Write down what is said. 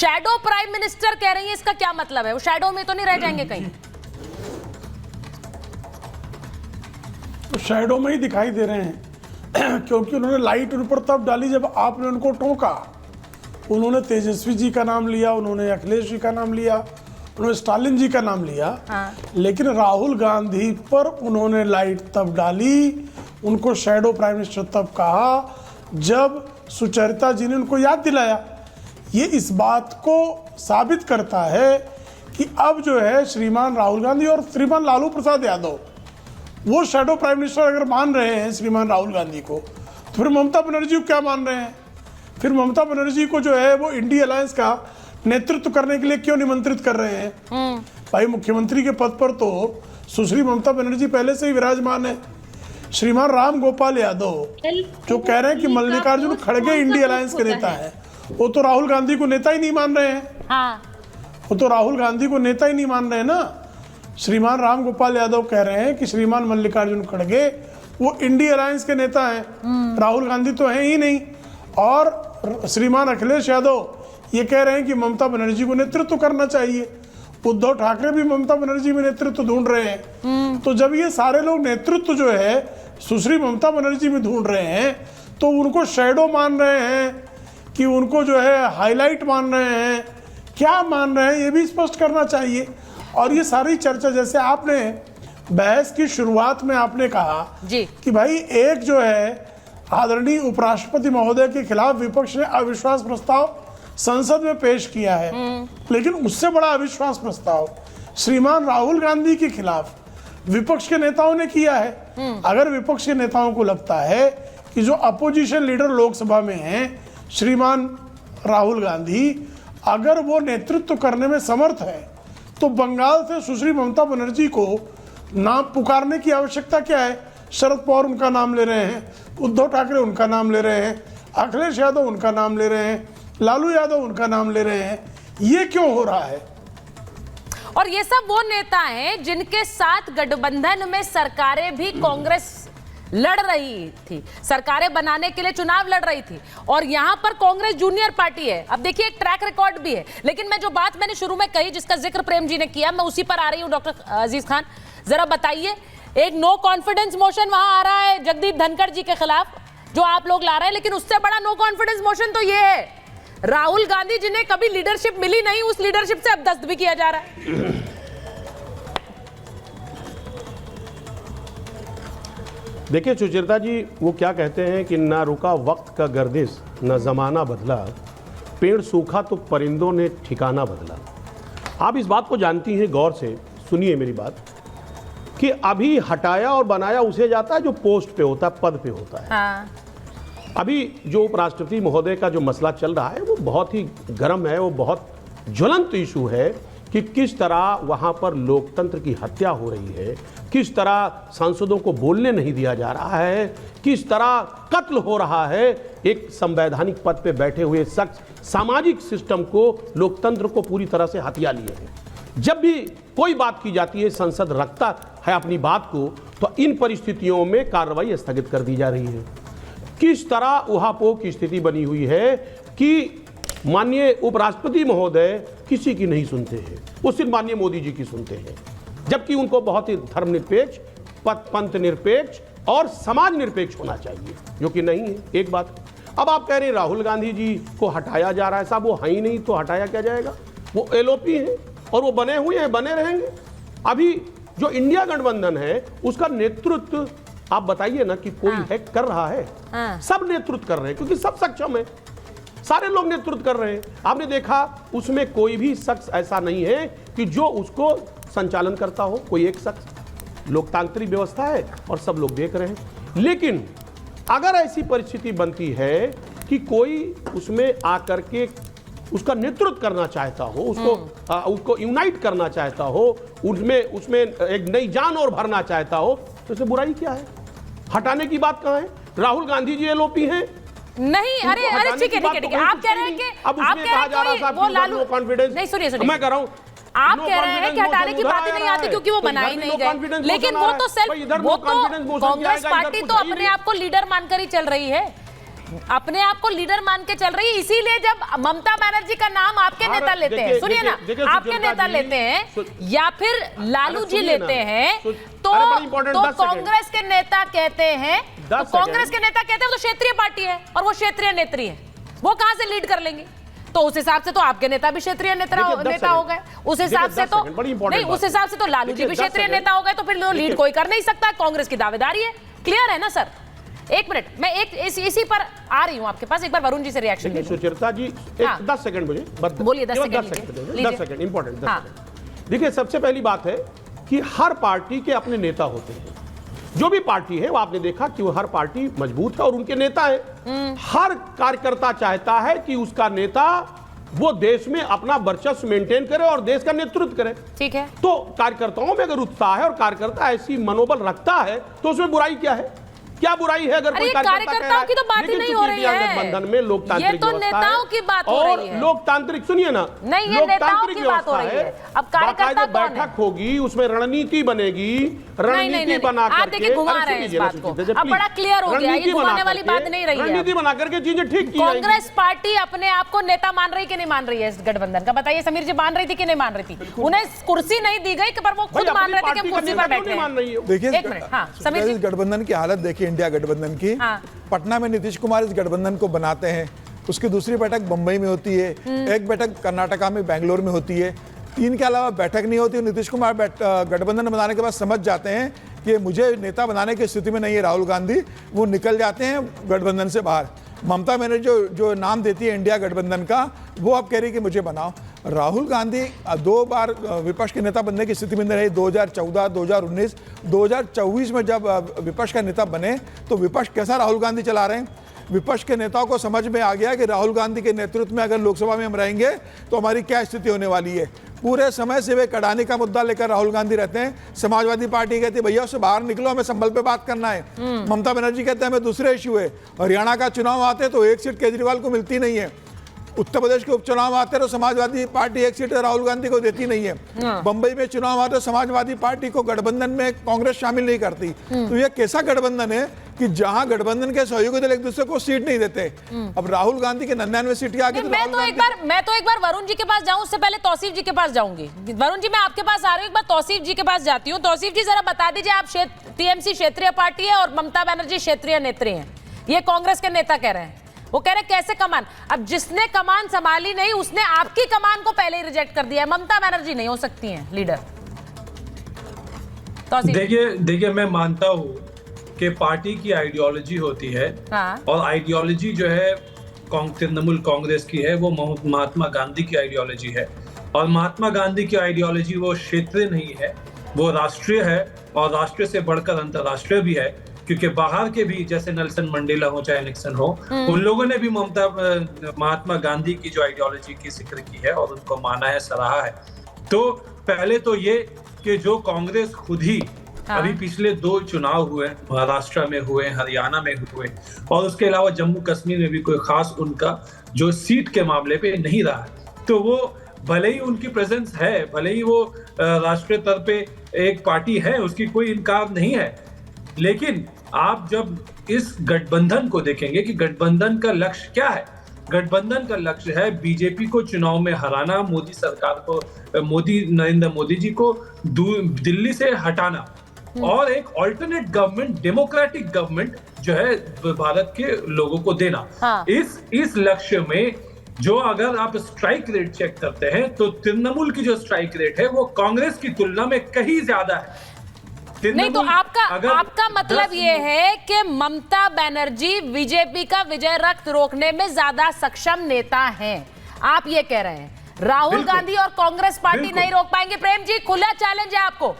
Shadow prime minister कह रही है, इसका क्या मतलब है? वो शैडो में तो नहीं रह जाएंगे कहीं? तो शैडो में ही दिखाई दे रहे हैं क्योंकि उन्होंने लाइट उन पर तब डाली जब आपने उनको टोका। उन्होंने तेजस्वी जी का नाम लिया, उन्होंने अखिलेश जी का नाम लिया, उन्होंने स्टालिन जी का नाम लिया। हाँ। लेकिन राहुल गांधी पर उन्होंने लाइट तब डाली, उनको शैडो प्राइम मिनिस्टर तब कहा जब सुचरिता जी ने उनको याद दिलाया। ये इस बात को साबित करता है कि अब जो है श्रीमान राहुल गांधी और श्रीमान लालू प्रसाद यादव वो शैडो प्राइम मिनिस्टर अगर मान रहे हैं श्रीमान राहुल गांधी को, तो फिर ममता बनर्जी को क्या मान रहे हैं? फिर ममता बनर्जी को जो है वो इंडिया अलायंस का नेतृत्व करने के लिए क्यों निमंत्रित कर रहे हैं? भाई मुख्यमंत्री के पद पर तो सुश्री ममता बनर्जी पहले से ही विराजमान है। श्रीमान राम गोपाल यादव जो कह रहे हैं कि मल्लिकार्जुन खड़गे इंडिया अलायंस के नेता है, वो तो राहुल गांधी को नेता ही नहीं मान रहे हैं। हाँ। वो तो राहुल गांधी को नेता ही नहीं मान रहे हैं ना। श्रीमान राम गोपाल यादव कह रहे हैं कि श्रीमान मल्लिकार्जुन खड़गे वो इंडिया अलायंस के नेता हैं, राहुल गांधी तो है ही नहीं। और श्रीमान अखिलेश यादव ये कह रहे हैं कि ममता बनर्जी को नेतृत्व करना चाहिए। उद्धव ठाकरे भी ममता बनर्जी में नेतृत्व ढूंढ रहे हैं। तो जब ये सारे लोग नेतृत्व जो है सुश्री ममता बनर्जी में ढूंढ रहे हैं, तो उनको शैडो मान रहे हैं कि उनको जो है हाईलाइट मान रहे हैं, क्या मान रहे हैं ये भी स्पष्ट करना चाहिए। और ये सारी चर्चा, जैसे आपने बहस की शुरुआत में आपने कहा जी कि भाई एक जो है आदरणीय उपराष्ट्रपति महोदय के खिलाफ विपक्ष ने अविश्वास प्रस्ताव संसद में पेश किया है, लेकिन उससे बड़ा अविश्वास प्रस्ताव श्रीमान राहुल गांधी के खिलाफ विपक्ष के नेताओं ने किया है। अगर विपक्ष के नेताओं को लगता है कि जो अपोजिशन लीडर लोकसभा में हैं श्रीमान राहुल गांधी, अगर वो नेतृत्व करने में समर्थ है, तो बंगाल से सुश्री ममता बनर्जी को नाम पुकारने की आवश्यकता क्या है? शरद पवार उनका नाम ले रहे हैं, उद्धव ठाकरे उनका नाम ले रहे हैं, अखिलेश यादव उनका नाम ले रहे हैं, लालू यादव उनका नाम ले रहे हैं। ये क्यों हो रहा है? और ये सब वो नेता हैं जिनके साथ गठबंधन में सरकारें भी कांग्रेस लड़ रही थी, सरकारें बनाने के लिए चुनाव लड़ रही थी, और यहां पर कांग्रेस जूनियर पार्टी है। अब देखिए एक ट्रैक रिकॉर्ड भी है। लेकिन मैं जो बात मैंने शुरू में कही, जिसका जिक्र प्रेम जी ने किया, मैं उसी पर आ रही हूं। डॉक्टर अजीज खान, जरा बताइए, एक नो कॉन्फिडेंस मोशन वहां आ रहा है जगदीप धनखड़ जी के खिलाफ जो आप लोग ला रहे हैं, लेकिन उससे बड़ा नो कॉन्फिडेंस मोशन तो ये है राहुल गांधी जिन्हें कभी लीडरशिप मिली नहीं, उस लीडरशिप से अब दस्त भी किया जा रहा है। देखिए सुचरिता जी, वो क्या कहते हैं कि ना रुका वक्त का गर्दिश, ना जमाना बदला, पेड़ सूखा तो परिंदों ने ठिकाना बदला। आप इस बात को जानती हैं, गौर से सुनिए मेरी बात, कि अभी हटाया और बनाया उसे जाता है जो पोस्ट पे होता है, पद पे होता है। हाँ। अभी जो उपराष्ट्रपति महोदय का जो मसला चल रहा है वो बहुत ही गर्म है, वो बहुत ज्वलंत इशू है कि किस तरह वहाँ पर लोकतंत्र की हत्या हो रही है, किस तरह सांसदों को बोलने नहीं दिया जा रहा है, किस तरह कत्ल हो रहा है एक संवैधानिक पद पे बैठे हुए शख्स। सामाजिक सिस्टम को, लोकतंत्र को पूरी तरह से हत्या लिए हैं। जब भी कोई बात की जाती है, संसद रखता है अपनी बात को, तो इन परिस्थितियों में कार्रवाई स्थगित कर दी जा रही है। किस तरह उहापोह की स्थिति बनी हुई है कि माननीय उपराष्ट्रपति महोदय किसी की नहीं सुनते हैं, वो सिर्फ माननीय मोदी जी की सुनते हैं, जबकि उनको बहुत ही धर्मनिरपेक्ष, पंथ निरपेक्ष और समाज निरपेक्ष होना चाहिए, जो कि नहीं है। एक बात। अब आप कह रहे हैं राहुल गांधी जी को हटाया जा रहा है। साहब वो है ही नहीं तो हटाया क्या जाएगा? वो एलओपी हैं और वो बने हुए हैं, बने रहेंगे। अभी जो इंडिया गठबंधन है उसका नेतृत्व आप बताइए ना कि कोई है कर रहा है? सब नेतृत्व कर रहे हैं क्योंकि सब सक्षम है, सारे लोग नेतृत्व कर रहे हैं। आपने देखा उसमें कोई भी शख्स ऐसा नहीं है कि जो उसको संचालन करता हो, कोई एक शख्स। लोकतांत्रिक व्यवस्था है और सब लोग देख रहे हैं। लेकिन अगर ऐसी परिस्थिति बनती है कि कोई उसमें आकर के उसका नेतृत्व करना चाहता हो, उसको यूनाइट करना चाहता हो, उसमें एक नई जान और भरना चाहता हो, तो इससे बुराई क्या है? हटाने की बात कहाँ है? राहुल गांधी जी एलओपी हैं? नहीं, अरे ठीक है, आप कह रहे हैं कि अब उसमें कहा जा रहा है वो लालू कॉन्फिडेंस नहीं, सुनिए मैं कह रहा हूं, आप कह रहे हैं कि हटाने की बात ही नहीं आती क्योंकि वो बनाई नहीं गए, लेकिन वो तो कांग्रेस पार्टी तो अपने आप को लीडर मानकर ही चल रही है। अपने आप को लीडर मान के चल रही है, इसीलिए जब ममता बनर्जी का नाम आपके नेता लेते हैं, सुनिए ना, आपके नेता लेते हैं या फिर लालू जी लेते हैं, तो कांग्रेस के नेता कहते हैं, तो कांग्रेस के नेता कहते हैं वो तो क्षेत्रीय पार्टी है और वो क्षेत्रीय नेत्री है, वो कहां से लीड कर लेंगे? तो उस हिसाब से तो आपके नेता भी क्षेत्रीय नेता हो गए, उस हिसाब से तो नहीं, उस हिसाब से तो लालू जी भी क्षेत्रीय नेता हो गए, तो फिर लीड कोई कर नहीं सकता, कांग्रेस की दावेदारी है। क्लियर है ना सर? एक मिनट, मैं इसी पर आ रही हूं आपके पास, एक बार वरुण जी से रिएक्शन ले। सुचरिता जी 10 सेकंड मुझे बोलिए। 10 सेकंड इंपॉर्टेंट। देखिए, सबसे पहली बात है कि हर पार्टी के अपने नेता होते हैं। जो भी पार्टी है वो आपने देखा कि वो हर पार्टी मजबूत है और उनके नेता है। हर कार्यकर्ता चाहता है कि उसका नेता वो देश में अपना वर्चस्व मेंटेन करे और देश का नेतृत्व करे। ठीक है। तो कार्यकर्ताओं में अगर उत्साह है और कार्यकर्ता ऐसी मनोबल रखता है तो उसमें बुराई क्या है? क्या बुराई है? अगर कोई कार्यकर्ताओं की तो बात ही नहीं हो रही है। गठबंधन में लोकतांत्रिक ये तो नेताओं की बात हो रही है। लोकतांत्रिक, सुनिए ना, नहीं, ये नेताओं की बात हो रही है। अब कार्यकर्ता कौन है? बैठक होगी, उसमें रणनीति बनेगी, रणनीति बना करके, आप देखिए घुमा रहे हैं इस बात को, अब बड़ा क्लियर हो गया, ये घुमाने वाली बात नहीं रही है। रणनीति बना करके चीजें ठीक की कांग्रेस पार्टी अपने आप को नेता मान रही कि नहीं मान रही है इस गठबंधन का? बताइए, समीर जी मान रही थी कि नहीं मान रही थी? उन्हें कुर्सी नहीं दी गई, पर वो खुद मान रहे थे कि हम कुर्सी पर बैठे हैं। देखिए, एक मिनट, हाँ समीर जी, गठबंधन की हालत देखिए, इंडिया गठबंधन की। पटना में नीतीश कुमार इस गठबंधन को बनाते हैं, उसकी दूसरी बैठक बंबई में होती है, एक बैठक कर्नाटका में, बेंगलोर में होती है, 3 के अलावा बैठक नहीं होती। नीतीश कुमार गठबंधन बनाने के बाद समझ जाते हैं कि मुझे नेता बनाने की स्थिति में नहीं है राहुल गांधी, वो निकल जाते हैं गठबंधन से बाहर। ममता बनर्जी जो नाम देती है इंडिया गठबंधन का, वो अब कह रही है कि मुझे बनाओ। राहुल गांधी 2 बार विपक्ष के नेता बनने की स्थिति में रहे, 2014, 2019, 2024 में जब विपक्ष का नेता बने तो विपक्ष कैसा राहुल गांधी चला रहे हैं। विपक्ष के नेताओं को समझ में आ गया कि राहुल गांधी के नेतृत्व में अगर लोकसभा में हम रहेंगे तो हमारी क्या स्थिति होने वाली है। पूरे समय से वे कड़ाने का मुद्दा लेकर राहुल गांधी रहते हैं। समाजवादी पार्टी कहती है भैया उससे बाहर निकलो, हमें संभल पे बात करना है। ममता बनर्जी कहते हैं हमें दूसरे इश्यू है। हरियाणा का चुनाव आते तो 1 सीट केजरीवाल को मिलती नहीं है। उत्तर प्रदेश के उपचुनाव आते तो समाजवादी पार्टी 1 सीट राहुल गांधी को देती नहीं है। बंबई में चुनाव आते तो समाजवादी पार्टी को गठबंधन में कांग्रेस शामिल नहीं करती। तो ये कैसा गठबंधन है कि जहां गठबंधन के सहयोगी दल एक दूसरे को सीट नहीं देते। अब राहुल गांधी के 99 सीट के आगे मैं तो एक बार वरुण जी के पास जाऊं, उससे पहले तौसीफ जी के पास जाऊंगी। वरुण जी, मैं आपके पास आ रही हूं, एक बार तौसीफ जी के पास जाती हूं। तौसीफ जी, जरा बता दीजिए, आप टीएमसी क्षेत्रीय पार्टी है और ममता बनर्जी क्षेत्रीय नेत्री हैं, ये कांग्रेस के नेता कह रहे हैं। वो कह रहे कैसे कमान? अब जिसने कमान संभाली नहीं उसने आपकी कमान को पहले ही रिजेक्ट कर दिया है। ममता बनर्जी नहीं हो सकती हैं लीडर। देखिए मैं मानता हूँ कि पार्टी की आइडियोलॉजी होती है। हाँ। और आइडियोलॉजी जो है तृणमूल कांग्रेस की है वो महात्मा गांधी की आइडियोलॉजी है। और महात्मा गांधी की आइडियोलॉजी वो क्षेत्रीय नहीं है, वो राष्ट्रीय है और राष्ट्रीय से बढ़कर अंतर्राष्ट्रीय भी है। क्योंकि बाहर के भी जैसे नेल्सन मंडेला हो चाहे निक्सन हो, उन लोगों ने भी महात्मा गांधी की जो आइडियोलॉजी की जिक्र की है और उनको माना है, सराहा है। तो पहले तो ये कि जो कांग्रेस खुद ही अभी पिछले 2 चुनाव हुए, महाराष्ट्र में हुए, हरियाणा में हुए, और उसके अलावा जम्मू कश्मीर में भी कोई खास उनका जो सीट के मामले पे नहीं रहा है। तो वो भले ही उनकी प्रेजेंस है, भले ही वो राष्ट्रीय स्तर पे एक पार्टी है, उसकी कोई इनकार नहीं है, लेकिन आप जब इस गठबंधन को देखेंगे कि गठबंधन का लक्ष्य क्या है। गठबंधन का लक्ष्य है बीजेपी को चुनाव में हराना, मोदी सरकार को, नरेंद्र मोदी जी को दिल्ली से हटाना और एक ऑल्टरनेट गवर्नमेंट, डेमोक्रेटिक गवर्नमेंट जो है भारत के लोगों को देना। हाँ। इस लक्ष्य में जो अगर आप स्ट्राइक रेट चेक करते हैं तो तृणमूल की जो स्ट्राइक रेट है वो कांग्रेस की तुलना में कहीं ज्यादा है। नहीं तो आपका मतलब ये है कि ममता बनर्जी बीजेपी का विजय रक्त रोकने में ज्यादा सक्षम नेता हैं, आप ये कह रहे हैं। राहुल गांधी और कांग्रेस पार्टी नहीं रोक पाएंगे। प्रेम जी, खुला चैलेंज है आपको।